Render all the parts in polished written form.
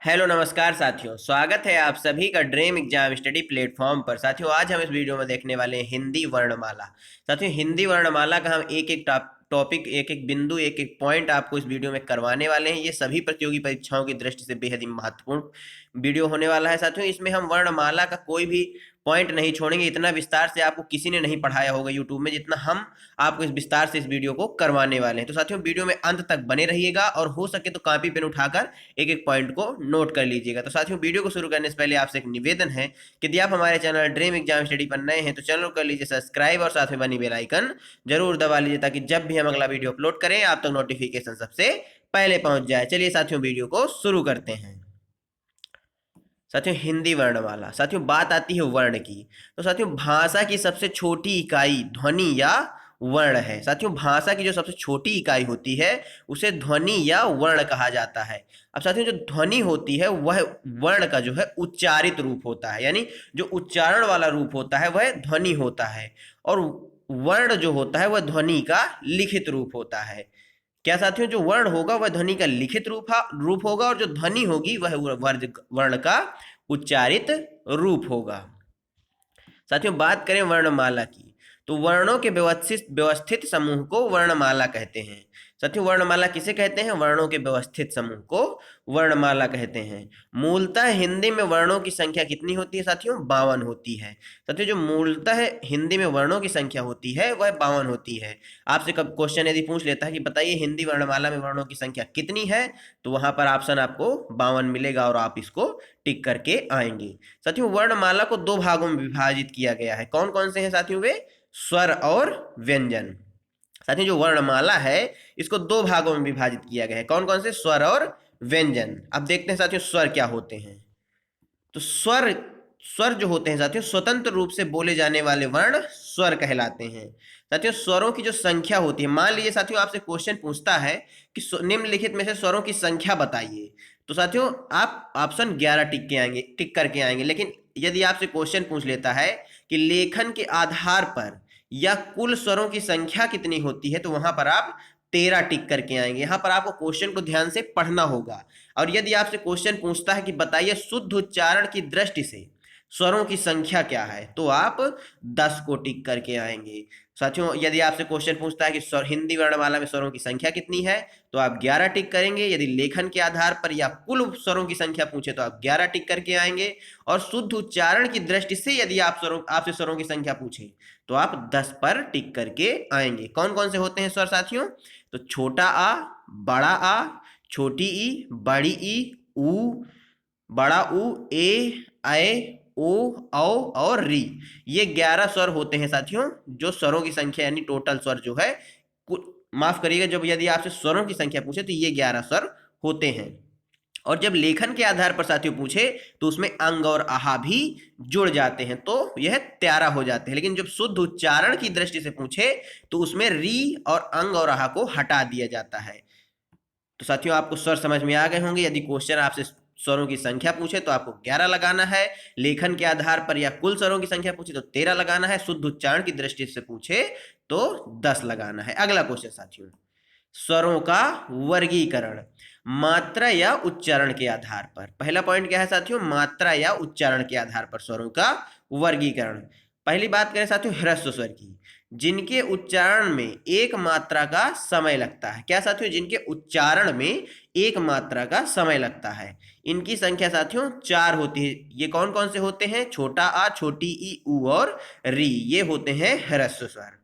Hello नमस्कार साथियों, स्वागत है आप सभी का ड्रीम एग्जाम स्टडी प्लेटफॉर्म पर। साथियों, आज हम इस वीडियो में देखने वाले हैं हिंदी वर्णमाला। साथियों, हिंदी वर्णमाला का हम एक एक टॉपिक, एक एक बिंदु, एक एक पॉइंट आपको इस वीडियो में करवाने वाले हैं। ये सभी प्रतियोगी परीक्षाओं की दृष्टि से बेहद ही महत्वपूर्ण वीडियो होने वाला है। साथियों, इसमें हम वर्णमाला का कोई भी पॉइंट नहीं छोड़ेंगे। इतना विस्तार से आपको किसी ने नहीं पढ़ाया होगा यूट्यूब में, जितना हम आपको इस विस्तार से इस वीडियो को करवाने वाले हैं। तो साथियों, वीडियो में अंत तक बने रहिएगा और हो सके तो कॉपी पेन उठाकर एक एक पॉइंट को नोट कर लीजिएगा। तो साथियों, वीडियो को शुरू करने से पहले आपसे एक निवेदन है कि यदि आप हमारे चैनल ड्रीम एग्जाम स्टडी पर नए हैं तो चैनल कर लीजिए सब्सक्राइब और साथ में बनी बेल आइकन जरूर दबा लीजिए, ताकि जब भी हम अगला वीडियो अपलोड करें आप तक नोटिफिकेशन सबसे पहले पहुंच जाए। चलिए साथियों, वीडियो को शुरू करते हैं। साथियों, हिंदी वर्णमाला। साथियों, बात आती है वर्ण की, तो साथियों भाषा की सबसे छोटी इकाई ध्वनि या वर्ण है। साथियों, भाषा की जो सबसे छोटी इकाई होती है उसे ध्वनि या वर्ण कहा जाता है। अब साथियों, जो ध्वनि होती है वह वर्ण का जो है उच्चारित रूप होता है, यानी जो उच्चारण वाला रूप होता है वह ध्वनि होता है, और वर्ण जो होता है वह ध्वनि का लिखित रूप होता है। क्या साथियों, जो वर्ण होगा वह ध्वनि का लिखित रूप होगा, और जो ध्वनि होगी वह वर्ण का उच्चारित रूप होगा। साथियों, बात करें वर्णमाला की, तो वर्णों के व्यवस्थित व्यवस्थित समूह को वर्णमाला कहते हैं। साथियों, वर्णमाला किसे कहते हैं? वर्णों के व्यवस्थित समूह को वर्णमाला कहते हैं। मूलतः हिंदी में वर्णों की संख्या कितनी होती है साथियों? 52 होती है। साथियों, जो मूलतः हिंदी में वर्णों की संख्या होती है वह 52 होती है। आपसे कब क्वेश्चन यदि पूछ लेता है कि बताइए हिंदी वर्णमाला में वर्णों की संख्या कितनी है, तो वहां पर ऑप्शन आपको 52 मिलेगा और आप इसको टिक करके आएंगे। साथियों, वर्णमाला को दो भागों में विभाजित किया गया है। कौन कौन से हैं साथियों? वे स्वर और व्यंजन। साथियों, जो वर्णमाला है इसको दो भागों में विभाजित किया गया है। कौन कौन से? स्वर और व्यंजन। अब देखते हैं साथियों स्वर क्या होते हैं। तो स्वर स्वर जो होते हैं साथियों, स्वतंत्र रूप से बोले जाने वाले वर्ण स्वर कहलाते हैं। साथियों, स्वरों की जो संख्या होती है, मान लीजिए साथियों आपसे क्वेश्चन पूछता है कि निम्नलिखित में से स्वरों की संख्या बताइए, तो साथियों आप ऑप्शन 11 टिक करके आएंगे। लेकिन यदि आपसे क्वेश्चन पूछ लेता है कि लेखन के आधार पर या कुल स्वरों की संख्या कितनी होती है, तो वहां पर आप 13 टिक करके आएंगे। यहां पर आपको क्वेश्चन को ध्यान से पढ़ना होगा। और यदि आपसे क्वेश्चन पूछता है कि बताइए शुद्ध उच्चारण की दृष्टि से स्वरों की संख्या क्या है, तो आप 10 को टिक करके आएंगे। साथियों, यदि आपसे क्वेश्चन पूछता है कि हिंदी वर्णमाला में स्वरों की संख्या कितनी है, तो आप 11 टिक करेंगे। यदि लेखन के आधार पर या कुल स्वरों की संख्या पूछे तो आप 11 टिक करके आएंगे। और शुद्ध उच्चारण की दृष्टि से यदि आपसे स्वरों की संख्या पूछे तो आप 10 पर टिक करके आएंगे। कौन कौन से होते हैं स्वर साथियों? तो छोटा आ, बड़ा आ, छोटी ई, बड़ी ई, ऊ, बड़ा ऊ, ए, ऐ, ओ, औ और री। ये 11 स्वर होते हैं साथियों, जो स्वरों की संख्या यानी टोटल स्वर जो है, माफ करिएगा, जब यदि आपसे स्वरों की संख्या पूछे तो ये 11 स्वर होते हैं। और जब लेखन के आधार पर साथियों पूछे तो उसमें अंग और आहा भी जुड़ जाते हैं, तो यह 13 हो जाते हैं। लेकिन जब शुद्ध उच्चारण की दृष्टि से पूछे तो उसमें री और अंग और आहा को हटा दिया जाता है। तो साथियों, आपको स्वर समझ में आ गए होंगे। यदि क्वेश्चन आपसे स्वरों की संख्या पूछे तो आपको 11 लगाना है, लेखन के आधार पर या कुल स्वरों की संख्या पूछे तो 13 लगाना है, शुद्ध उच्चारण की दृष्टि से पूछे तो 10 लगाना है। अगला क्वेश्चन साथियों, स्वरों का वर्गीकरण मात्रा या उच्चारण के आधार पर। पहला पॉइंट क्या है साथियों? मात्रा या उच्चारण के आधार पर स्वरों का वर्गीकरण। पहली बात करें साथियों ह्रस्व स्वर की, जिनके उच्चारण में एक मात्रा का समय लगता है। क्या साथियों? जिनके उच्चारण में एक मात्रा का समय लगता है। इनकी संख्या साथियों 4 होती है। ये कौन कौन से होते हैं? छोटा आ, छोटी ई, ऊ और री, ये होते हैं ह्रस्व स्वर।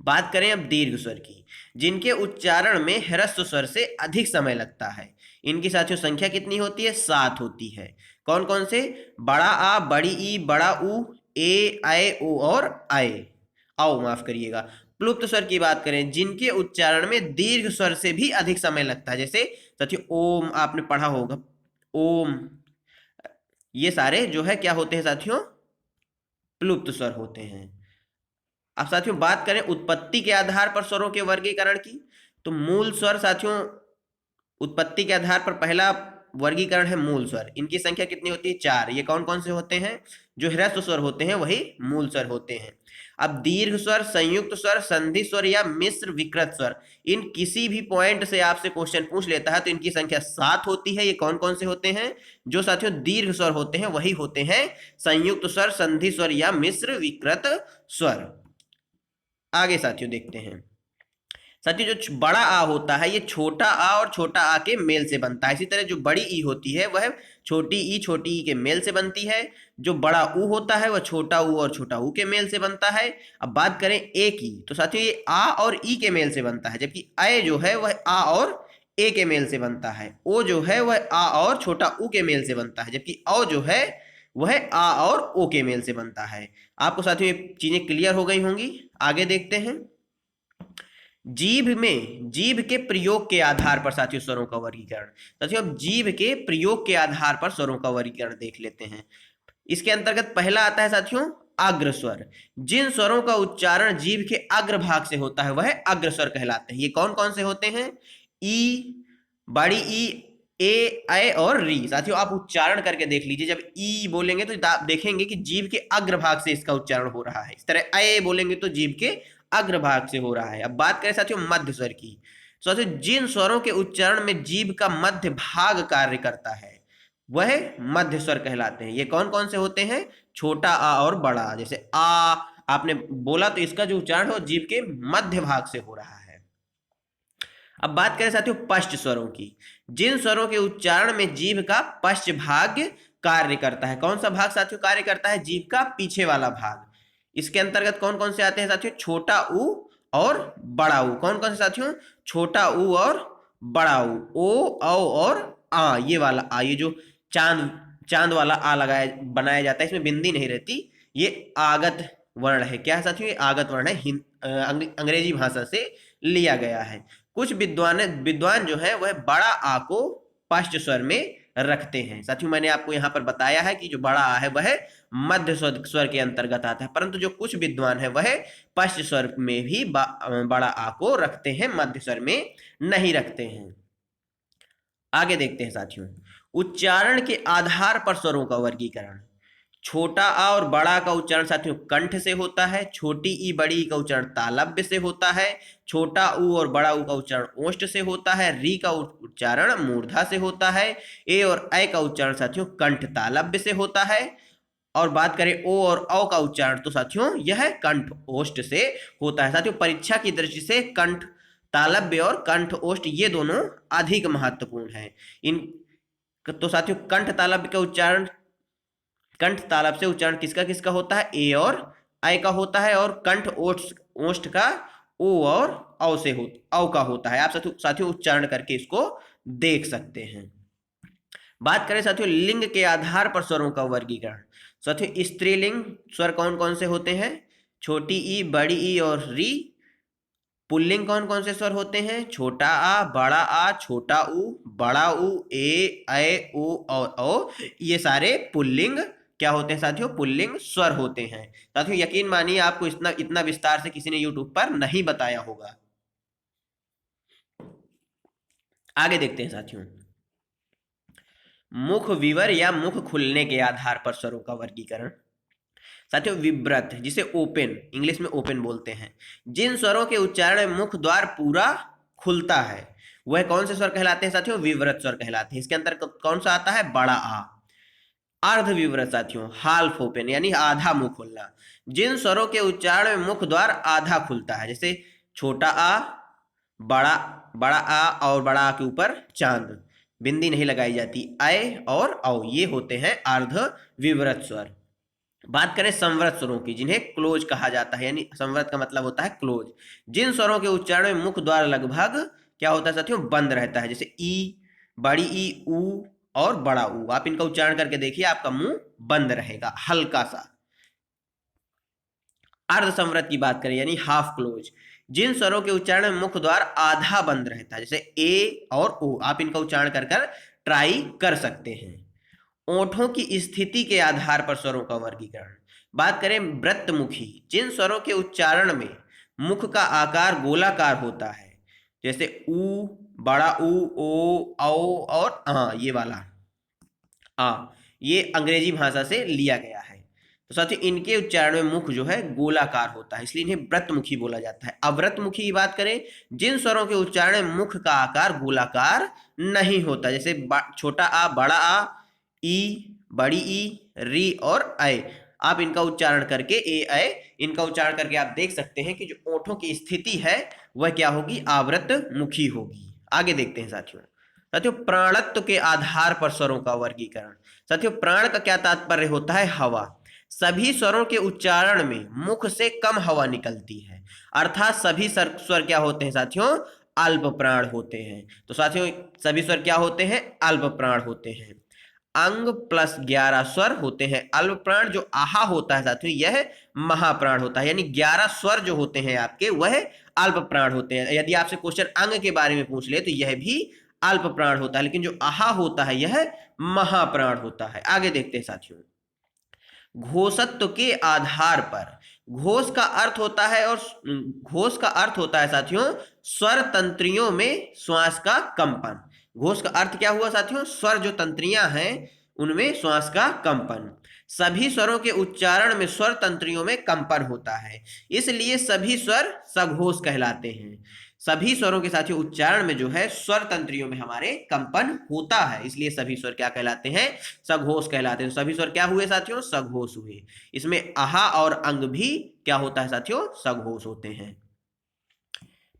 बात करें अब दीर्घ स्वर की, जिनके उच्चारण में ह्रस्व स्वर से अधिक समय लगता है। इनकी साथियों संख्या कितनी होती है? 7 होती है। कौन कौन से? बड़ा आ, बड़ी ई, बड़ा ऊ, ए, ऐ, ओ और आए, आओ माफ करिएगा। प्लुप्त स्वर की बात करें, जिनके उच्चारण में दीर्घ स्वर से भी अधिक समय लगता है, जैसे साथियों ओम आपने पढ़ा होगा, ओम, ये सारे जो है क्या होते हैं साथियों? प्लुप्त स्वर होते हैं। अब साथियों बात करें उत्पत्ति के आधार पर स्वरों के वर्गीकरण की, तो मूल स्वर साथियों उत्पत्ति के आधार पर पहला वर्गीकरण है मूल स्वर। इनकी संख्या कितनी होती है? 4। ये कौन कौन से होते हैं? जो ह्रस्व स्वर होते हैं वही मूल स्वर होते हैं। अब दीर्घ स्वर, संयुक्त स्वर, संधि स्वर या मिश्र विकृत स्वर, इन किसी भी पॉइंट से आपसे क्वेश्चन पूछ लेता है तो इनकी संख्या 7 होती है। ये कौन कौन से होते हैं? जो साथियों दीर्घ स्वर होते हैं वही होते हैं संयुक्त स्वर, संधि स्वर या मिश्र विकृत स्वर। आगे साथियों देखते हैं। साथियों जो बड़ा आ होता है ये छोटा आ और छोटा आ के मेल से बनता है। इसी तरह जो बड़ी ई होती है वह छोटी ई के मेल से बनती है। जो बड़ा ऊ होता है वह छोटा ऊ और छोटा ऊ के मेल से बनता है। अब बात करें ए की, तो साथियों ये आ और ई के मेल से बनता है, जबकि अ जो है वह आ और ए के मेल से बनता है। ओ जो है वह आ और छोटा ऊ के मेल से बनता है, जबकि औ जो है वह आ और ओ के मेल से बनता है। आपको साथियों ये चीजें क्लियर हो गई होंगी। आगे देखते हैं। जीभ में जीभ के प्रयोग के आधार पर साथियों स्वरों का वर्गीकरण। साथियों अब जीभ के प्रयोग के आधार पर स्वरों का वर्गीकरण देख लेते हैं। इसके अंतर्गत पहला आता है साथियों अग्र स्वर। जिन स्वरों का उच्चारण जीभ के अग्र भाग से होता है वह अग्र स्वर कहलाते हैं। ये कौन कौन से होते हैं? ई, बड़ी ई, ए, ऐ और री। साथियों आप उच्चारण करके देख लीजिए। जब ई बोलेंगे तो आप देखेंगे कि जीभ के अग्र भाग से इसका उच्चारण हो रहा है। इस तरह ऐ बोलेंगे तो जीभ के अग्रभाग से हो रहा है। अब बात करें साथियों मध्य स्वर की। साथियों जिन स्वरों के उच्चारण में जीभ का मध्य भाग कार्य करता है वह मध्य स्वर कहलाते हैं। ये कौन कौन से होते हैं? छोटा आ और बड़ा आ। जैसे आ आपने बोला तो इसका जो उच्चारण हो जीभ के मध्य भाग से हो रहा है। अब बात करें साथियों पश्च स्वरों की। जिन स्वरों के उच्चारण में जीभ का पश्च भाग कार्य करता है। कौन सा भाग साथियों कार्य करता है? जीभ का पीछे वाला भाग। इसके अंतर्गत कौन कौन से आते हैं साथियों? छोटा ऊ और बड़ा ऊ। कौन कौन से साथियों? छोटा ऊ और बड़ा ऊ। ओ, औ और आ, ये वाला आ, ये जो चांद चांद वाला आ लगाया बनाया जाता है, इसमें बिंदी नहीं रहती। ये आगत वर्ण है। क्या है साथियों? ये आगत वर्ण है। अंग्रेजी भाषा से लिया गया है। कुछ विद्वान जो है वह बड़ा आ को पश्च स्वर में रखते हैं। साथियों मैंने आपको यहाँ पर बताया है कि जो बड़ा आ है वह मध्य स्वर के अंतर्गत आता है, परंतु जो कुछ विद्वान है वह पश्च स्वर में भी बड़ा आ को रखते हैं, मध्य स्वर में नहीं रखते हैं। आगे देखते हैं साथियों उच्चारण के आधार पर स्वरों का वर्गीकरण। छोटा आ और बड़ा का उच्चारण साथियों कंठ से होता है। छोटी ई बड़ी ई का उच्चारण तालव्य से होता है। छोटा ऊ और बड़ा ऊ का उच्चारण ओष्ठ से होता है। री का उच्चारण मूर्धा से होता है। ए और ऐ का उच्चारण साथियों कंठ तालव्य से होता है। और बात करें ओ और औ का उच्चारण तो साथियों यह कंठ ओष्ठ से होता है। साथियों परीक्षा की दृष्टि से कंठ तालव्य और कंठ ओष्ठ ये दोनों अधिक महत्वपूर्ण है। इन तो साथियों कंठ तालव्य से उच्चारण किसका किसका होता है? ए और ऐ का होता है। और कंठ ओष्ठ का ओ और औ का होता है। आप साथियों उच्चारण करके इसको देख सकते हैं। बात करें साथियों लिंग के आधार पर स्वरों का वर्गीकरण। साथियों स्त्रीलिंग स्वर कौन कौन से होते हैं? छोटी ई, बड़ी ई और री। पुल्लिंग कौन कौन से स्वर होते हैं? छोटा आ, बड़ा आ, छोटा ऊ, बड़ा ऊ, ए, ऐ, ऊ और ओ। ये सारे पुल्लिंग क्या होते हैं साथियों? पुल्लिंग स्वर होते हैं। साथियों यकीन मानिए आपको इतना विस्तार से किसी ने यूट्यूब पर नहीं बताया होगा। आगे देखते हैं साथियों मुख विवर या मुख खुलने के आधार पर स्वरों का वर्गीकरण। साथियों विव्रत जिसे ओपन इंग्लिश में ओपन बोलते हैं। जिन स्वरों के उच्चारण में मुख द्वार पूरा खुलता है वह कौन से स्वर कहलाते हैं साथियों? विव्रत स्वर कहलाते हैं। इसके अंतर्गत कौन सा आता है? बड़ा आ। अर्ध विव्रत साथियों हाल्फ ओपन यानी आधा मुंह खुलना। जिन स्वरों के उच्चारण में मुख द्वार आधा खुलता है, जैसे छोटा आ, बड़ा बड़ा आ और बड़ा आ के ऊपर चांद, बिंदी नहीं लगाई जाती, ऐ और औ, ये होते हैं अर्ध विव्रत स्वर। बात करें संवृत स्वरों की जिन्हें क्लोज कहा जाता है, यानी संवृत का मतलब होता है क्लोज। जिन स्वरों के उच्चारण में मुख द्वार लगभग क्या होता है साथियों? बंद रहता है, जैसे ई, बड़ी ई, ऊ और बड़ा ऊ। आप इनका उच्चारण करके देखिए आपका मुंह बंद रहेगा हल्का सा। अर्ध संवृत की बात करें यानी हाफ क्लोज। जिन स्वरों के उच्चारण में मुख द्वार आधा बंद रहता है, जैसे ए और ओ। आप इनका उच्चारण कर ट्राई कर सकते हैं। ओठों की स्थिति के आधार पर स्वरों का वर्गीकरण। बात करें वृत्तमुखी। जिन स्वरों के उच्चारण में मुख का आकार गोलाकार होता है, जैसे ऊ, बड़ा ऊ, ओ, औ और ये वाला ये अंग्रेजी भाषा से लिया गया है। तो साथियों इनके उच्चारण में मुख जो है गोलाकार होता है, इसलिए इन्हें व्रतमुखी बोला जाता है। अव्रतमुखी की बात करें, जिन स्वरों के उच्चारण में मुख का आकार गोलाकार नहीं होता, जैसे छोटा आ, बड़ा आ, ई, बड़ी ई, री और ऐ, आप इनका उच्चारण करके ए, ऐ, इनका उच्चारण करके आप देख सकते हैं कि जो ओठों की स्थिति है वह क्या होगी, आवृतमुखी होगी। आगे देखते हैं साथियों। साथियों प्राणत्व के आधार पर स्वरों का वर्गीकरण। साथियों प्राण का क्या तात्पर्य होता है, हवा। सभी स्वरों के उच्चारण में मुख से कम हवा निकलती है, अर्थात सभी स्वर क्या होते हैं साथियों, अल्प प्राण होते हैं। तो साथियों सभी स्वर क्या होते हैं, अल्प प्राण होते हैं। अंग प्लस 11 स्वर होते हैं अल्प प्राण। जो आहा होता है साथियों यह महाप्राण होता है, यानी 11 स्वर जो होते हैं आपके वह अल्प प्राण होते हैं। यदि आपसे क्वेश्चन अंग के बारे में पूछ ले तो यह भी अल्प प्राण होता है, लेकिन जो आहा होता है यह महाप्राण होता है। आगे देखते हैं साथियों। घोषत्व के आधार पर, घोष का अर्थ होता है और घोष का अर्थ होता है साथियों स्वर तंत्रियों में श्वास का कंपन। घोष का अर्थ क्या हुआ साथियों, स्वर जो तंत्रियां हैं उनमें श्वास का कंपन। सभी स्वरों के उच्चारण में स्वर तंत्रियों में कंपन होता है, इसलिए सभी स्वर सघोष कहलाते हैं। सभी स्वरों के साथ उच्चारण में जो है स्वर तंत्रियों में हमारे कंपन होता है, इसलिए सभी स्वर क्या कहलाते हैं, सघोष कहलाते हैं। सभी स्वर क्या हुए साथियों, सघोष हुए। इसमें आहा और अंग भी क्या होता है साथियों, सघोष होते हैं।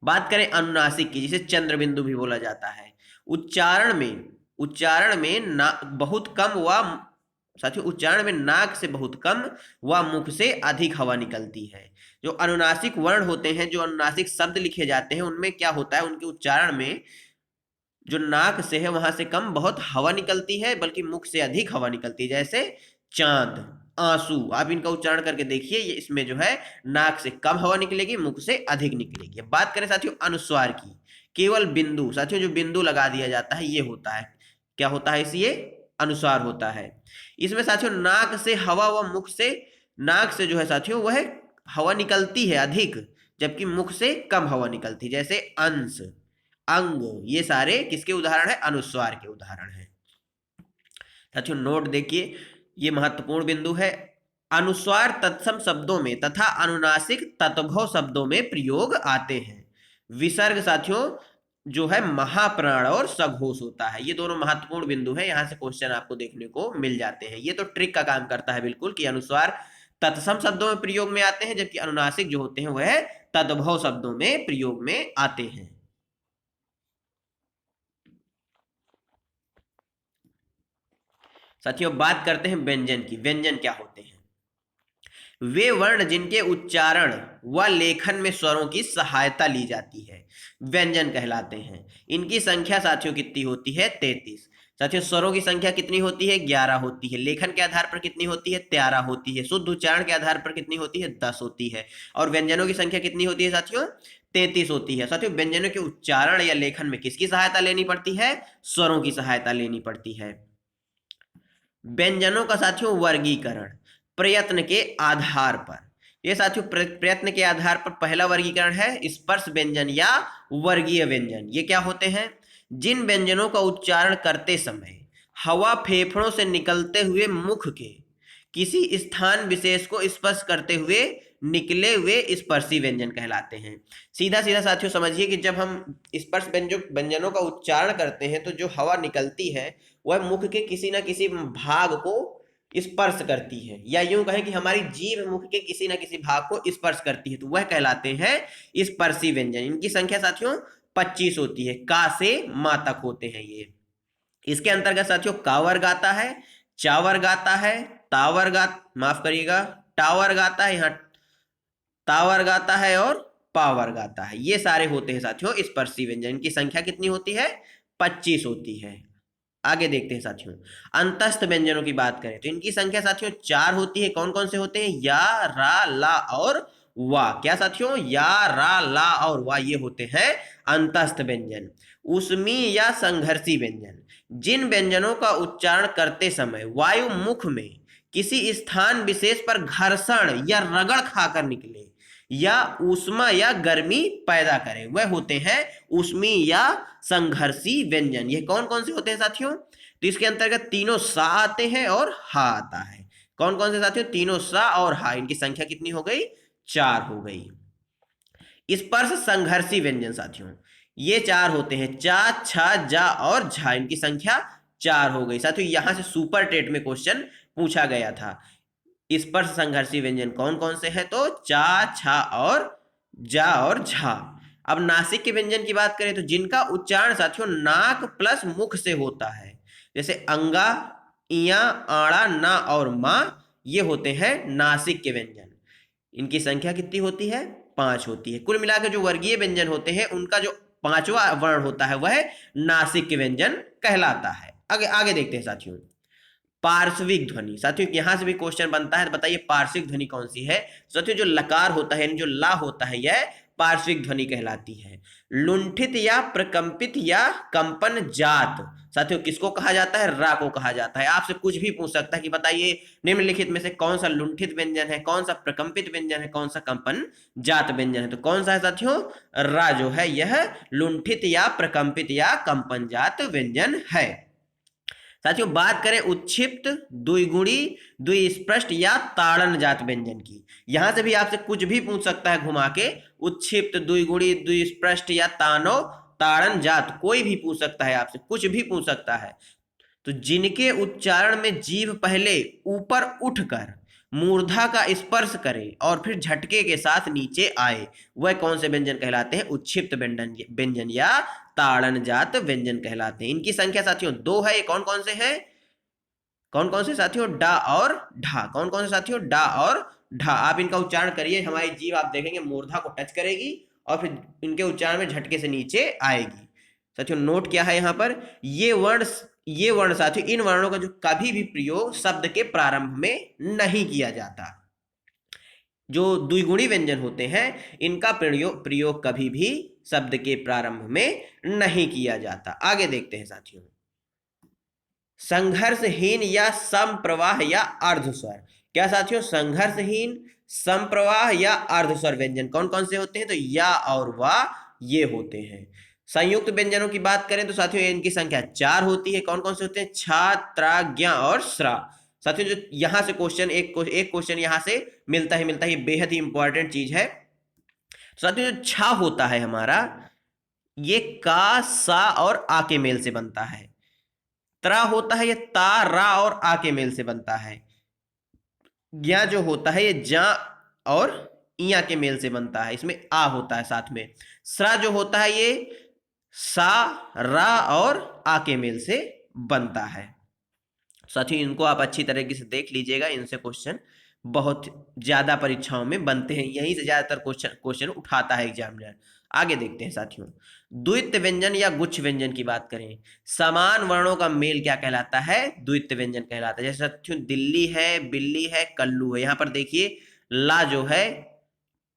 बात करें अनुनासिक की, जिसे चंद्र बिंदु भी बोला जाता है। उच्चारण में ना बहुत कम व साथियों उच्चारण में नाक से बहुत कम व मुख से अधिक हवा निकलती है। जो अनुनासिक वर्ण होते हैं, जो अनुनासिक शब्द लिखे जाते हैं, उनमें क्या होता है, उनके उच्चारण में जो नाक से है वहां से कम बहुत हवा निकलती है, बल्कि मुख से अधिक हवा निकलती है। जैसे चांद, आंसू, आप इनका उच्चारण करके देखिए, ये इसमें जो है नाक से कम हवा निकलेगी, मुख से अधिक निकलेगी। बात करें साथियों अनुस्वार की, केवल बिंदु, साथियों जो बिंदु लगा दिया जाता है ये होता है, क्या होता है, इसे अनुस्वार होता है। इसमें साथियों नाक से हवा व मुख से, नाक से जो है साथियों वह हवा निकलती है अधिक, जबकि मुख से कम हवा निकलती है। जैसे अंश, अंग, ये सारे किसके उदाहरण है, अनुस्वार के उदाहरण है। साथियों नोट देखिए, ये महत्वपूर्ण बिंदु है। अनुस्वार तत्सम शब्दों में तथा अनुनासिक तत्भव शब्दों में प्रयोग आते हैं। विसर्ग साथियों जो है महाप्राण और सघोष होता है। ये दोनों महत्वपूर्ण बिंदु है, यहां से क्वेश्चन आपको देखने को मिल जाते हैं। ये तो ट्रिक का काम करता है बिल्कुल, कि अनुस्वार तत्सम शब्दों में प्रयोग में आते हैं, जबकि अनुनासिक जो होते हैं वह तद्भव शब्दों में प्रयोग में आते हैं। साथियों बात करते हैं व्यंजन की। व्यंजन क्या होते हैं, वे वर्ण जिनके उच्चारण व लेखन में स्वरों की सहायता ली जाती है व्यंजन कहलाते हैं। इनकी संख्या साथियों कितनी होती है, 33। साथियों स्वरों की संख्या कितनी होती है, 11 होती है। लेखन के आधार पर कितनी होती है, 13 होती है। शुद्ध उच्चारण के आधार पर कितनी होती है, 10 होती है। और व्यंजनों की संख्या कितनी होती है साथियों, 33 होती है। साथियों व्यंजनों के उच्चारण या लेखन में किसकी सहायता लेनी पड़ती है, स्वरों की सहायता लेनी पड़ती है। व्यंजनों का साथियों वर्गीकरण प्रयत्न के आधार पर। ये साथियों प्रयत्न के आधार पर पहला वर्गीकरण है स्पर्श व्यंजन या वर्गीय व्यंजन। ये क्या होते हैं, जिन व्यंजनों का उच्चारण करते समय हवा फेफड़ों से निकलते हुए मुख के किसी स्थान विशेष को स्पर्श करते हुए निकले हुए स्पर्शी व्यंजन कहलाते हैं। सीधा सीधा साथियों समझिए कि जब हम स्पर्श व्यंजनों का उच्चारण करते हैं तो जो हवा निकलती है वह मुख के किसी न किसी भाग को स्पर्श करती है, या यूं कहें कि हमारी जीभ मुख के किसी न किसी भाग को स्पर्श करती है, तो वह कहलाते हैं स्पर्शी व्यंजन। इनकी संख्या साथियों 25 होती है, का से मा तक होते हैं ये। इसके अंतर्गत साथियों का वर्ग आता है, चा वर्ग आता है, ता वर्ग माफ करिएगा टा वर्ग आता है, यहाँ ता वर्ग आता है और पा वर्ग आता है। ये सारे होते हैं साथियों स्पर्शी व्यंजन। इनकी संख्या कितनी होती है, 25 होती है। आगे देखते हैं साथियों अंतस्थ व्यंजनों की बात करें तो इनकी संख्या साथियों 4 होती है। कौन कौन से होते हैं, या, रा, ला और वा। क्या साथियों, या, रा, ला और वा, ये होते हैं अंतस्थ व्यंजन। उसमी या संघर्षी व्यंजन, जिन व्यंजनों का उच्चारण करते समय वायु मुख में किसी स्थान विशेष पर घर्षण या रगड़ खाकर निकले, या ऊष्मा या गर्मी पैदा करे, वह होते हैं ऊष्मी या संघर्षी व्यंजन। ये कौन कौन से होते हैं साथियों? तो इसके अंतर्गत तीनों सा आते हैं और हा आता है। कौन कौन से साथियों? तीनों सा और हा। इनकी संख्या कितनी हो गई? 4 हो गई। स्पर्श संघर्षी व्यंजन साथियों, ये 4 होते हैं, चा, छा, जा और झा। इनकी संख्या 4 हो गई साथियों। यहां से सुपर टेट में क्वेश्चन पूछा गया था। स्पर्श संघर्षी व्यंजन कौन कौन से हैं? तो चा, छा और जा और झा। अब नासिक के व्यंजन की बात करें तो जिनका उच्चारण साथियों नाक प्लस मुख से होता है, जैसे अंगा, इया, आड़ा, ना और मा, ये होते हैं नासिक के व्यंजन। इनकी संख्या कितनी होती है? 5 होती है। कुल मिलाकर जो वर्गीय व्यंजन होते हैं उनका जो 5वां वर्ण होता है वह नासिक के व्यंजन कहलाता है। आगे आगे देखते हैं साथियों। पार्श्विक ध्वनि साथियों, यहां से भी क्वेश्चन बनता है, तो बताइए पार्श्विक ध्वनि कौन सी है? साथियों जो लकार होता है, जो ला होता है, यह पार्श्विक ध्वनि कहलाती है। लुंठित या प्रकंपित या कंपन जात साथियों किसको कहा जाता है? रा को कहा जाता है। आपसे कुछ भी पूछ सकता है कि बताइए निम्नलिखित में से कौन सा लुंठित व्यंजन है, कौन सा प्रकंपित व्यंजन है, कौन सा कंपन जात व्यंजन है? तो कौन सा है साथियों? रा जो है यह लुंठित या प्रकंपित या कंपन जात व्यंजन है। साथियों बात करें उत्क्षिप्त, द्विगुणी, द्विस्पृष्ट या ताड़न जात व्यंजन की, यहां से भी आपसे कुछ भी पूछ सकता है घुमा के। उत्क्षिप्त, द्विगुणी, द्विस्पृष्ट या तानो ताड़न जात, कोई भी पूछ सकता है आपसे, कुछ भी पूछ सकता है। तो जिनके उच्चारण में जीभ पहले ऊपर उठकर मूर्धा का स्पर्श करे और फिर झटके के साथ नीचे आए, वह कौन से व्यंजन कहलाते हैं? उत्क्षिप्त व्यंजन या ताड़न जात व्यंजन कहलाते हैं। इनकी संख्या साथियों 2 है। ये कौन कौन से हैं? कौन कौन से साथियों? डा और ढा। कौन कौन से साथियों? डा और ढा। आप इनका उच्चारण करिए, हमारी जीभ आप देखेंगे मूर्धा को टच करेगी और फिर इनके उच्चारण में झटके से नीचे आएगी। साथियों नोट क्या है यहाँ पर? ये वर्ण साथियों, इन वर्णों का जो कभी भी प्रयोग शब्द के प्रारंभ में नहीं किया जाता। जो द्विगुणी व्यंजन होते हैं इनका प्रयोग कभी भी शब्द के प्रारंभ में नहीं किया जाता। आगे देखते हैं साथियों। संघर्षहीन या समप्रवाह या अर्धस्वर, क्या साथियों? संघर्षहीन, समप्रवाह या अर्धस्वर व्यंजन कौन कौन से होते हैं? तो या और वा ये होते हैं। संयुक्त व्यंजनों की बात करें तो साथियों इनकी संख्या 4 होती है। कौन कौन से होते हैं? छा, त्रा, ज्ञ और श्रा। साथियों जो यहां से क्वेश्चन एक क्वेश्चन यहां से मिलता है, ये बेहद ही इंपॉर्टेंट चीज है। साथियों जो छा होता है हमारा, ये का, सा और आ के मेल से बनता है। त्रा होता है ये ता, रा और आ के मेल से बनता है। ज्ञ जो होता है ये जा और इया के मेल से बनता है, इसमें आ होता है साथ में। श्रा जो होता है ये सा, रा और आ के मेल से बनता है। साथियों इनको आप अच्छी तरीके से देख लीजिएगा, इनसे क्वेश्चन बहुत ज्यादा परीक्षाओं में बनते हैं, यहीं से ज्यादातर क्वेश्चन उठाता है एग्जामिनर। आगे देखते हैं साथियों। द्वित्व व्यंजन या गुच्छ व्यंजन की बात करें, समान वर्णों का मेल क्या कहलाता है? द्वित्व व्यंजन कहलाता है। जैसे साथियों दिल्ली है, बिल्ली है, कल्लू है। यहां पर देखिए ला जो है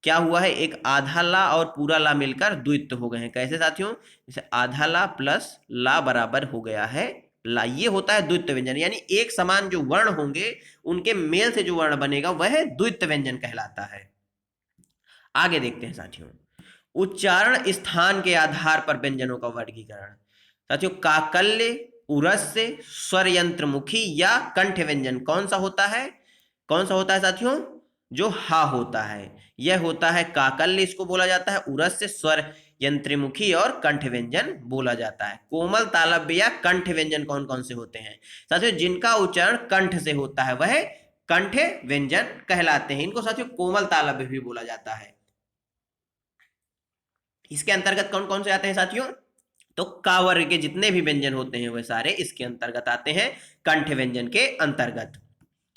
क्या हुआ है? एक आधा ला और पूरा ला मिलकर द्वित्व हो गए हैं। कैसे साथियों? जैसे आधा ला प्लस ला बराबर हो गया है ला, ये होता है द्वित्व व्यंजन। यानी एक समान जो वर्ण होंगे उनके मेल से जो वर्ण बनेगा वह द्वित्व व्यंजन कहलाता है। आगे देखते हैं साथियों। उच्चारण स्थान के आधार पर व्यंजनों का वर्गीकरण। साथियों काकल्य, उरस्य, स्वर यंत्र मुखी या कंठ व्यंजन कौन सा होता है? कौन सा होता है साथियों? जो हा होता है यह होता है काकल्य, इसको बोला जाता है उरस्य, स्वर यंत्रमुखी और कंठ व्यंजन बोला जाता है। कोमल, तालव्य या कंठ व्यंजन कौन कौन से होते हैं? साथियों जिनका उच्चारण कंठ से होता है वह कंठ व्यंजन कहलाते हैं। इनको साथियों कोमल तालव्य भी बोला जाता है। इसके अंतर्गत कौन कौन से आते हैं साथियों? तो का वर्ग के जितने भी व्यंजन होते हैं वे सारे इसके अंतर्गत आते हैं, कंठ व्यंजन के अंतर्गत।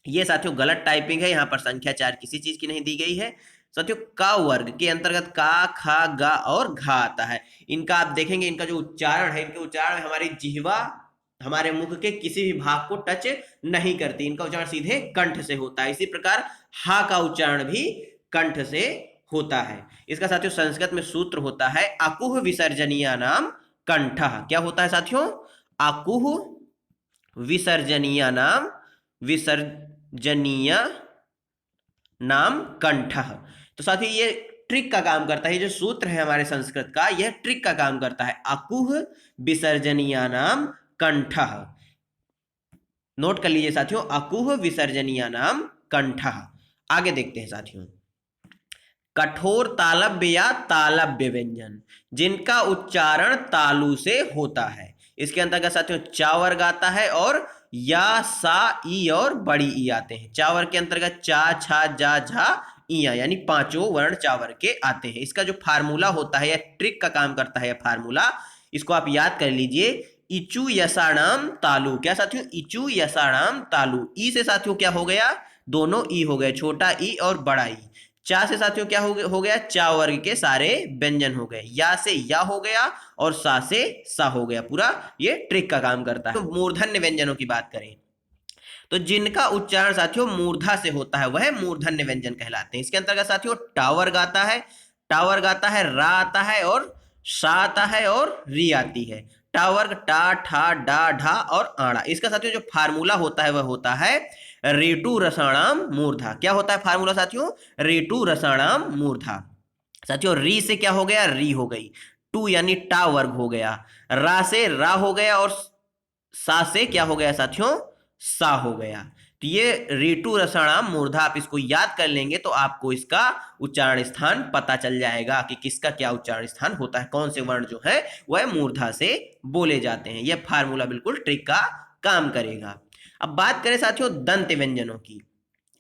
ये साथियों गलत टाइपिंग है, यहाँ पर संख्या 4 किसी चीज की नहीं दी गई है। साथियों का वर्ग के अंतर्गत का, खा, गा और घा आता है। इनका आप देखेंगे, इनका जो उच्चारण है, इनके उच्चारण में हमारी जिह्वा हमारे मुख के किसी भी भाग को टच नहीं करती, इनका उच्चारण सीधे कंठ से होता है। इसी प्रकार हा का उच्चारण भी कंठ से होता है। इसका साथियों संस्कृत में सूत्र होता है अकुह विसर्जनीय नाम कंठ। क्या होता है साथियों? अकुह विसर्जनीय नाम विसर्जनीय नाम कंठ। तो साथियों ये ट्रिक का काम करता है। ये जो सूत्र है हमारे संस्कृत का, यह ट्रिक का काम करता है। अकुह विसर्जनीयानाम कंठः। नोट कर लीजिए साथियों, अकुह विसर्जनीयानाम कंठः। आगे देखते हैं साथियों, कठोर तालव्य या तालव्य व्यंजन जिनका उच्चारण तालु से होता है। इसके अंतर्गत साथियों चा वर्ग आता है और या, सा, ई और बड़ी ई आते हैं। चा वर्ग के अंतर्गत चा, छा, जा, झा, इया, यानी पांचों वर्ण चा वर्ग के आते हैं। इसका जो फार्मूला होता है या ट्रिक का काम करता है, फार्मूला इसको आप याद कर लीजिए। इचु यसाणाम तालु। क्या साथियों, इचु यसाणाम तालु। ई से साथियों क्या हो गया, दोनों ई हो गए, छोटा ई और बड़ा ई। चा से साथियों क्या हो गया, चा वर्ग के सारे व्यंजन हो गए। या से या हो गया और सा से सा हो गया। पूरा ये ट्रिक का काम करता है। तो मूर्धन्य व्यंजनों की बात करें तो जिनका उच्चारण साथियों मूर्धा से होता है वह मूर्धन्य व्यंजन कहलाते हैं। इसके अंतर्गत साथियों टा वर्ग आता है, टा वर्ग आता है, रा आता है और सा आता है और री आती है। टा वर्ग टा, ठा, डा, ढा और आड़ा। इसका साथियों जो फार्मूला होता है वह होता है रेटु रसाणाम मूर्धा। क्या होता है फार्मूला साथियों, रेटु रसाणाम मूर्धा। साथियों री से क्या हो गया, री हो गई। टू यानी टा वर्ग हो गया। रा से रा हो गया और सा से क्या हो गया साथियों, सा हो गया। तो ये रेटु रसाणाम मूर्धा, आप इसको याद कर लेंगे तो आपको इसका उच्चारण स्थान पता चल जाएगा कि किसका क्या उच्चारण स्थान होता है, कौन से वर्ण जो है वह मूर्धा से बोले जाते हैं। यह फार्मूला बिल्कुल ट्रिक का काम करेगा। अब बात करें साथियों दंत व्यंजनों की,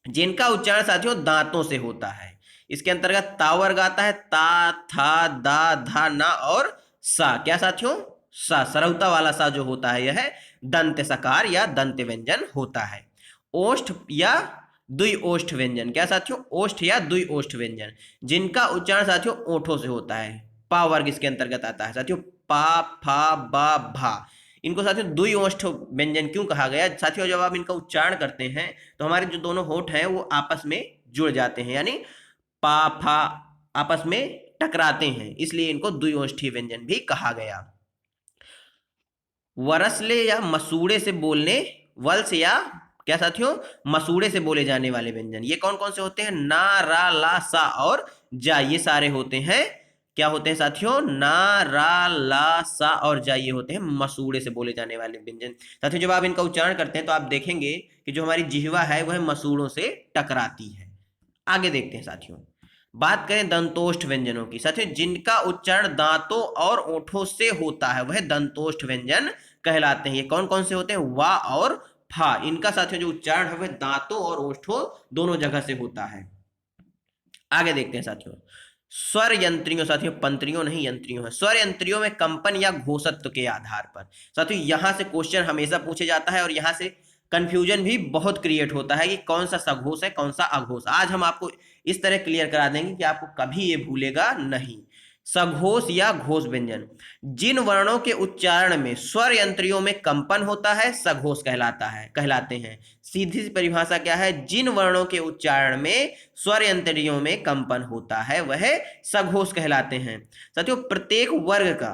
जिनका उच्चारण साथियों दांतों से होता है। इसके अंतर्गत ता वर्ग आता है, ता, था, दा, धा, ना और सा। क्या साथियों, सा, सरौता वाला सा जो होता है यह दंत सकार या दंत व्यंजन होता है। ओष्ठ या द्विओष्ठ व्यंजन। क्या साथियों, ओष्ठ या द्विओष्ठ व्यंजन जिनका उच्चारण साथियों ओठों से होता है। पा वर्ग इसके अंतर्गत आता है साथियों, पा, फा, बा, भा। इनको साथियों द्विओष्ठ व्यंजन क्यों कहा गया साथियों, जब आप इनका उच्चारण करते हैं तो हमारे जो दोनों होठ हैं वो आपस में जुड़ जाते हैं, यानी पा, फा आपस में टकराते हैं, इसलिए इनको द्विओष्ठी व्यंजन भी कहा गया। वरसले या मसूड़े से बोलने, वल्स या क्या साथियों, मसूड़े से बोले जाने वाले व्यंजन ये कौन कौन से होते हैं, ना, रा, ला, सा और जा। ये सारे होते हैं, क्या होते हैं साथियों, ना, रा, ला, सा और जा। ये होते हैं मसूड़े से बोले जाने वाले व्यंजन। साथियों जब आप इनका उच्चारण करते हैं तो आप देखेंगे कि जो हमारी जिह्वा है वह मसूड़ों से टकराती है। आगे देखते हैं साथियों, बात करें दंतोष्ठ व्यंजनों की। साथियों जिनका उच्चारण दांतों और ओठों से होता है वह दंतोष्ठ व्यंजन कहलाते हैं। ये कौन कौन से होते हैं, वा और फा। इनका साथियों जो उच्चारण है वह दांतों और ओठों दोनों जगह से होता है। आगे देखते हैं साथियों, स्वर यंत्रियों। साथियों पंत्रियों नहीं, यंत्रियों है। स्वर यंत्रियों में कंपन या घोषत्व के आधार पर साथियों यहां से क्वेश्चन हमेशा पूछे जाता है और यहां से कंफ्यूजन भी बहुत क्रिएट होता है कि कौन सा सघोष है कौन सा अघोष। आज हम आपको इस तरह क्लियर करा देंगे कि आपको कभी ये भूलेगा नहीं। सघोष या घोष व्यंजन जिन वर्णों के उच्चारण में स्वर यंत्रियों में कंपन होता है सघोष कहलाते हैं। सीधी सी परिभाषा क्या है, जिन वर्णों के उच्चारण में स्वर यंत्रियों में कंपन होता है वह सघोष कहलाते हैं। साथियों प्रत्येक वर्ग का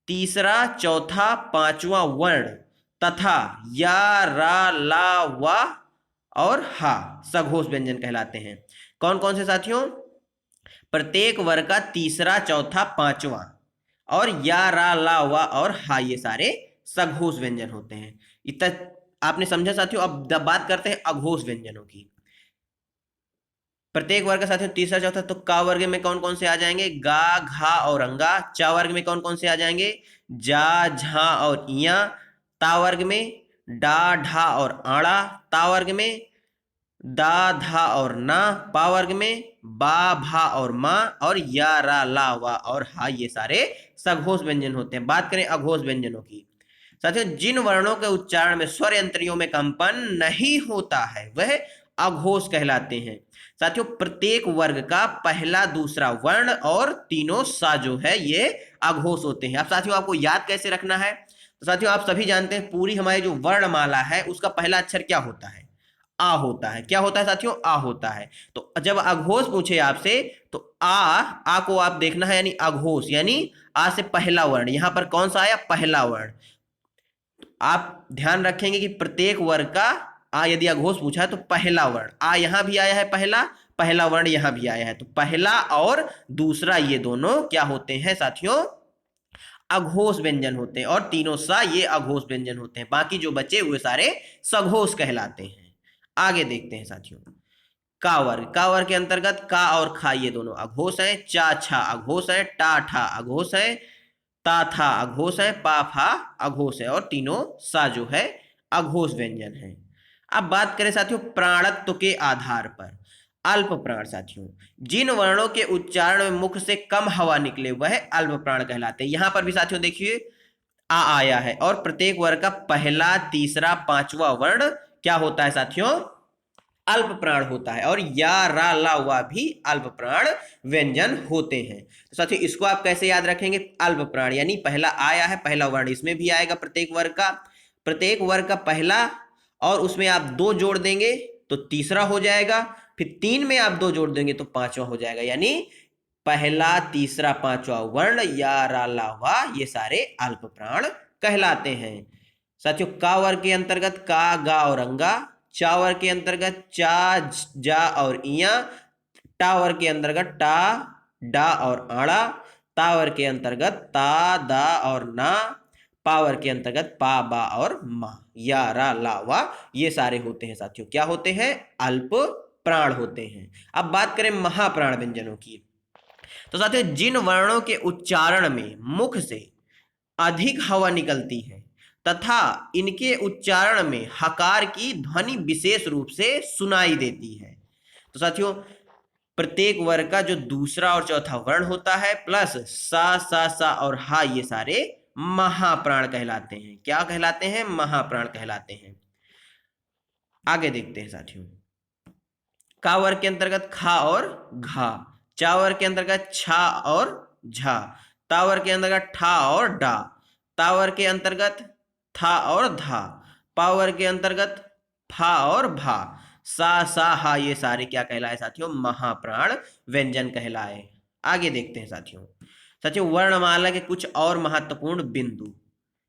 तीसरा, चौथा, पांचवा वर्ण तथा या, रा, ला, वा और हा सघोष व्यंजन कहलाते हैं। कौन कौन से साथियों, प्रत्येक वर्ग का तीसरा, चौथा, पांचवा और या, रा, ला, वा और हा ये सारे सघोष व्यंजन होते हैं। इतना आपने समझा साथियों। अब बात करते हैं अघोष व्यंजनों की। प्रत्येक वर्ग का साथियों तीसरा, चौथा, तो का वर्ग में कौन कौन से आ जाएंगे, गा, घा और अंगा। चा वर्ग में कौन कौन से आ जाएंगे, जा, झा और इया। ता वर्ग में डा, ढा और आड़ा। ता वर्ग में दा, धा और ना। पा वर्ग में बा, भा और मा और या, रा, ला, वा और हा ये सारे सघोष व्यंजन होते हैं। बात करें अघोष व्यंजनों की। साथियों जिन वर्णों के उच्चारण में स्वर यंत्रियों में कंपन नहीं होता है वह अघोष कहलाते हैं। साथियों प्रत्येक वर्ग का पहला, दूसरा वर्ण और तीनों सा जो है ये अघोष होते हैं। अब साथियों आपको याद कैसे रखना है, तो साथियों आप सभी जानते हैं पूरी हमारी जो वर्णमाला है उसका पहला अक्षर क्या होता है, आ होता है। क्या होता है साथियों, आ होता है। तो जब अघोष पूछे आपसे तो आ को आप देखना है, यानी अघोष यानी आ से पहला वर्ण। यहां पर कौन सा आया, पहला वर्ण। आप ध्यान रखेंगे कि प्रत्येक वर्ग का आ यदि अघोष पूछा है तो पहला वर्ण, आ यहां भी आया है पहला, पहला वर्ण यहां भी आया है, तो पहला और दूसरा ये दोनों क्या होते हैं साथियों, अघोष व्यंजन होते हैं, और तीनों सा ये अघोष व्यंजन होते हैं। बाकी जो बचे हुए सारे सघोष कहलाते हैं। आगे देखते हैं साथियों, का वर्ग, का वर्ग के अंतर्गत का और खा ये दोनों अघोष है, चा छा अघोष है, टा ठा अघोष है, ता था अघोष है, पा फा अघोष है, और तीनों सा जो है अघोष व्यंजन है। अब बात करें साथियों प्राणत्व के आधार पर, अल्प प्राण साथियों, जिन वर्णों के उच्चारण में मुख से कम हवा निकले वह अल्प प्राण कहलाते हैं। यहां पर भी साथियों देखिए आ आया है, और प्रत्येक वर्ग का पहला, तीसरा, पांचवा वर्ण क्या होता है साथियों, अल्प प्राण होता है, और या रा ला वा भी अल्प प्राण व्यंजन होते हैं। तो साथियों इसको आप कैसे याद रखेंगे, अल्प प्राण यानी पहला आया है, पहला वर्ण इसमें भी आएगा प्रत्येक वर्ग का पहला, और उसमें आप 2 जोड़ देंगे तो तीसरा हो जाएगा, फिर 3 में आप 2 जोड़ देंगे तो 5वां हो जाएगा, यानी पहला, तीसरा, 5वां वर्ण या रा ला वा ये सारे अल्प प्राण कहलाते हैं। साथियों का वर्ग के अंतर्गत का, गा और अंगा, चा वर्ग के अंतर्गत चा, जा और इया, टा वर्ग के अंतर्गत टा, डा और आड़ा, ता वर्ग के अंतर्गत ता, दा और ना, पा वर्ग के अंतर्गत पा, बा और मा, या रा ला वा ये सारे होते हैं साथियों, क्या होते हैं, अल्प प्राण होते हैं। अब बात करें महाप्राण व्यंजनों की, तो साथियों जिन वर्णों के उच्चारण में मुख से अधिक हवा निकलती है तथा इनके उच्चारण में हकार की ध्वनि विशेष रूप से सुनाई देती है, तो साथियों प्रत्येक वर्ग का जो दूसरा और चौथा वर्ण होता है प्लस सा और हा ये सारे महाप्राण कहलाते हैं। क्या कहलाते हैं, महाप्राण कहलाते हैं। आगे देखते हैं साथियों, का वर्ग के अंतर्गत खा और घा, चा वर्ग के अंतर्गत छा और झा, ता वर्ग के अंतर्गत ठा और डा, ता वर्ग के अंतर्गत था और धा, पा वर्ग के अंतर्गत फा और भा, सा हा ये सारे क्या कहलाए साथियों, महाप्राण व्यंजन कहलाए। आगे देखते हैं साथियों वर्णमाला के कुछ और महत्वपूर्ण बिंदु,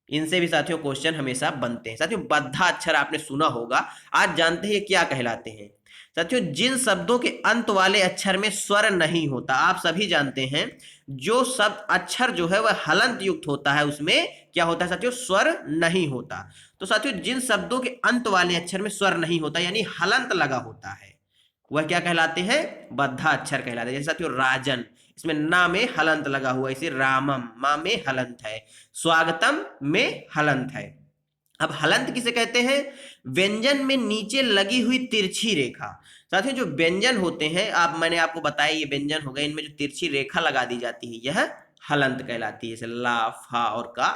इनसे भी साथियों क्वेश्चन हमेशा बनते हैं। साथियों बद्धाक्षर आपने सुना होगा, आज जानते हैं क्या कहलाते हैं। साथियों जिन शब्दों के अंत वाले अक्षर में स्वर नहीं होता, आप सभी जानते हैं जो शब्द अक्षर जो है वह हलंत युक्त होता है उसमें क्या होता है साथियों, स्वर नहीं होता। तो साथियों जिन शब्दों के अंत वाले अक्षर में स्वर नहीं होता यानी हलंत लगा होता है वह क्या कहलाते हैं, बद्धाक्षर कहलाते हैं। जैसे साथियों राजन, इसमें ना में हलंत लगा हुआ, इसे रामम, मा में हलंत है, स्वागतम में हलंत है। अब हलंत किसे कहते हैं, व्यंजन में नीचे लगी हुई तिरछी रेखा। साथियों जो व्यंजन होते हैं मैंने आपको बताया ये व्यंजन हो गए, इनमें जो तिरछी रेखा लगा दी जाती है यह हलंत कहलाती है। जैसे ला, फा और का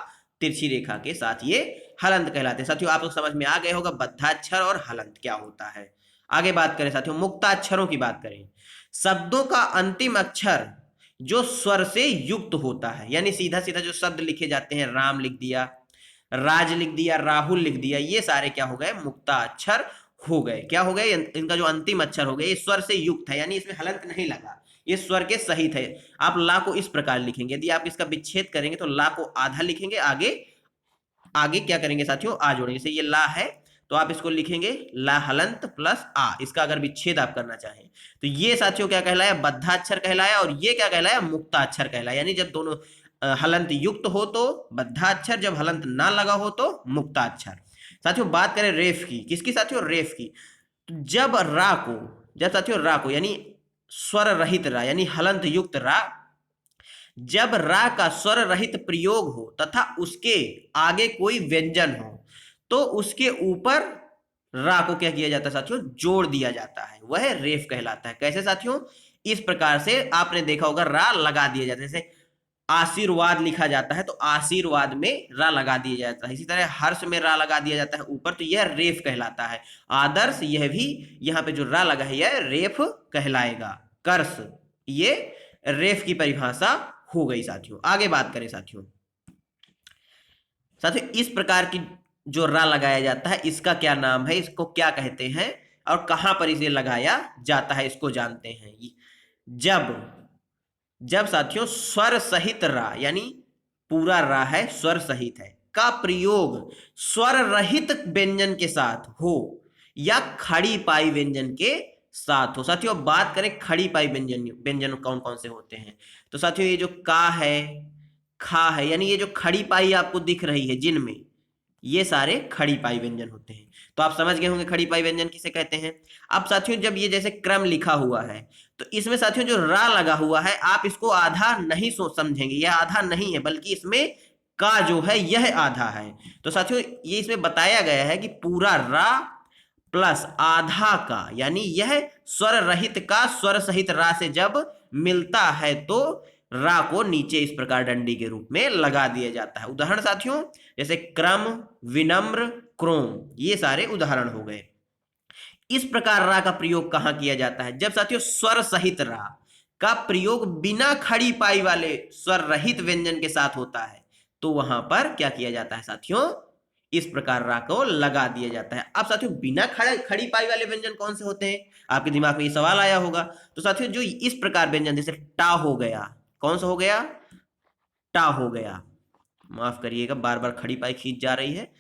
तिरछी रेखा के साथ ये हलंत कहलाते हैं। साथियों आप लोग समझ में आ गए होगा बद्धाक्षर और हलंत क्या होता है। आगे बात करें साथियों मुक्ताक्षरों की बात करें, शब्दों का अंतिम अक्षर जो स्वर से युक्त होता है, यानी सीधा सीधा जो शब्द लिखे जाते हैं, राम लिख दिया, राज लिख दिया, राहुल लिख दिया, ये सारे क्या हो गए, मुक्ताक्षर हो गए। क्या हो गए, इनका जो अंतिम अक्षर हो गया ये स्वर से युक्त है, यानी इसमें हलंत नहीं लगा, ये स्वर के सहित है। आप ला को इस प्रकार लिखेंगे, यदि आप इसका विच्छेद करेंगे तो ला को आधा लिखेंगे, आगे आगे क्या करेंगे साथियों, आ जोड़ेंगे। जैसे ये ला है तो आप इसको लिखेंगे ला हलंत प्लस आ, इसका अगर विच्छेद आप करना चाहें तो ये साथियों क्या कहलाया, बद्धाक्षर कहलाया, और ये क्या कहलाया, मुक्ताक्षर कहलाया। यानी जब दोनों हलंत युक्त हो तो बद्धाक्षर, जब हलंत ना लगा हो तो मुक्ताक्षर। साथियों बात करें रेफ की, किसकी साथियों, रेफ की। तो जब साथियों रा को यानी स्वर रहित रा यानी हलंत युक्त रा, जब रा का स्वर रहित प्रयोग हो तथा उसके आगे कोई व्यंजन हो तो उसके ऊपर रा को क्या किया जाता है साथियों, जोड़ दिया जाता है, वह रेफ कहलाता है। कैसे साथियों, इस प्रकार से आपने देखा होगा रा लगा दिया जाता है। जैसे आशीर्वाद लिखा जाता है तो आशीर्वाद में रा लगा दिया जाता है, इसी तरह हर्ष में रा लगा दिया जाता है ऊपर, तो यह रेफ कहलाता है। आदर्श, यह भी यहाँ पे जो रा लगा है यह रेफ कहलाएगा। कर्ष, ये रेफ की परिभाषा हो गई साथियों। आगे बात करें साथियों इस प्रकार की जो रा लगाया जाता है इसका क्या नाम है, इसको क्या कहते हैं और कहां पर इसे लगाया जाता है, इसको जानते हैं। जब साथियों स्वर सहित रा यानी पूरा रा है, स्वर सहित है, का प्रयोग स्वर रहित व्यंजन के साथ हो या खड़ी पाई व्यंजन के साथ हो। साथियों अब बात करें खड़ी पाई व्यंजन, व्यंजन कौन कौन से होते हैं। तो साथियों ये जो का है, खा है, यानी ये जो खड़ी पाई आपको दिख रही है जिनमें, ये सारे खड़ी पाई व्यंजन होते हैं। तो आप समझ गए होंगे खड़ी पाई व्यंजन किसे कहते हैं। अब साथियों जब ये जैसे क्रम लिखा हुआ है, तो इसमें साथियों जो रा लगा हुआ है, आप इसको आधा नहीं सोच समझेंगे, यह आधा नहीं है, बल्कि इसमें का जो है यह आधा है। तो साथियों ये इसमें बताया गया है कि पूरा रा प्लस आधा का, यानी यह स्वर रहित का स्वर सहित रा से जब मिलता है तो रा को नीचे इस प्रकार डंडी के रूप में लगा दिया जाता है। उदाहरण साथियों जैसे क्रम, विनम्र, क्रोम, ये सारे उदाहरण हो गए। इस प्रकार रा का प्रयोग कहां किया जाता है, जब साथियों स्वर सहित रा का प्रयोग बिना खड़ी पाई वाले स्वर रहित व्यंजन के साथ होता है, तो वहां पर क्या किया जाता है साथियों, इस प्रकार रा को लगा दिया जाता है। अब साथियों बिना खड़ी पाई वाले व्यंजन कौन से होते हैं, आपके दिमाग में ये सवाल आया होगा। तो साथियों जो इस प्रकार व्यंजन, जैसे टा हो गया, कौन सा हो गया, टा हो गया, माफ करिएगा बार बार खड़ी पाई खींच जा रही है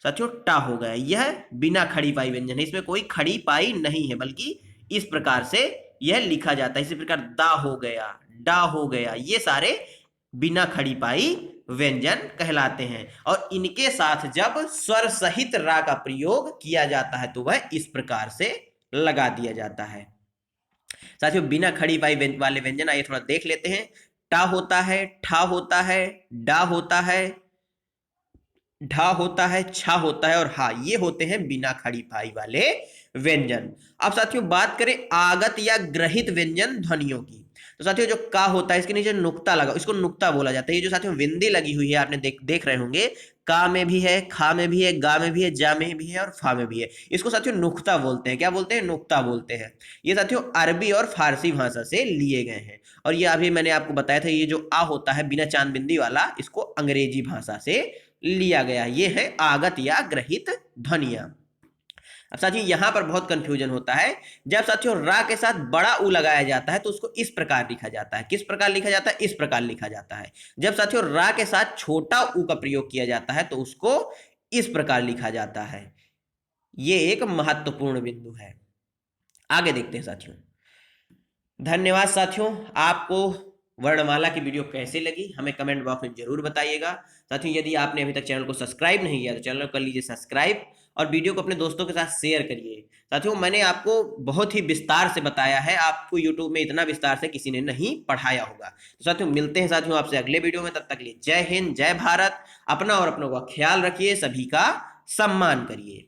साथियों, टा हो गया, यह बिना खड़ी पाई व्यंजन है, इसमें कोई खड़ी पाई नहीं है, बल्कि इस प्रकार से यह लिखा जाता है। इसी प्रकार दा हो गया, डा हो गया, ये सारे बिना खड़ी पाई व्यंजन कहलाते हैं। और इनके साथ जब स्वर सहित रा का प्रयोग किया जाता है तो वह इस प्रकार से लगा दिया जाता है। साथियों बिना खड़ी पाई वाले व्यंजन आइए थोड़ा देख लेते हैं। टा होता है, ठा होता है, डा होता है, ढा होता है, छा होता है, और हा, ये होते हैं बिना खड़ी पाई वाले व्यंजन। अब साथियों बात करें आगत या ग्रहित व्यंजन ध्वनियों की, तो साथियों जो का होता है इसके नीचे नुक्ता लगा, इसको नुक्ता बोला जाता है। ये जो साथियों बिंदी लगी हुई है आपने देख रहे होंगे, का में भी है, खा में भी है, गा में भी है, जा में भी है और फा में भी है, इसको साथियों नुक्ता बोलते हैं। क्या बोलते हैं, नुक्ता बोलते हैं। ये साथियों अरबी और फारसी भाषा से लिए गए हैं। और ये अभी मैंने आपको बताया था, ये जो आ होता है बिना चांद बिंदी वाला, इसको अंग्रेजी भाषा से लिया गया। ये है आगत या ग्रहित ध्वनियां। अब साथियों यहां पर बहुत कंफ्यूजन होता है, जब साथियों रा के साथ बड़ा उ लगाया जाता है तो उसको इस प्रकार लिखा जाता है। किस प्रकार लिखा जाता है, इस प्रकार लिखा जाता है। जब साथियों रा के साथ छोटा उ का प्रयोग किया जाता है तो उसको इस प्रकार लिखा जाता है। ये एक महत्वपूर्ण बिंदु है। आगे देखते हैं साथियों। धन्यवाद साथियों, आपको वर्णमाला की वीडियो कैसे लगी हमें कमेंट बॉक्स में जरूर बताइएगा। साथियों यदि आपने अभी तक चैनल को सब्सक्राइब नहीं किया तो चैनल को कर लीजिए सब्सक्राइब, और वीडियो को अपने दोस्तों के साथ शेयर करिए। साथियों मैंने आपको बहुत ही विस्तार से बताया है, आपको यूट्यूब में इतना विस्तार से किसी ने नहीं पढ़ाया होगा। तो साथियों मिलते हैं साथियों आपसे अगले वीडियो में, तब तक के लिए जय हिंद, जय भारत। अपना और अपनों का ख्याल रखिए, सभी का सम्मान करिए।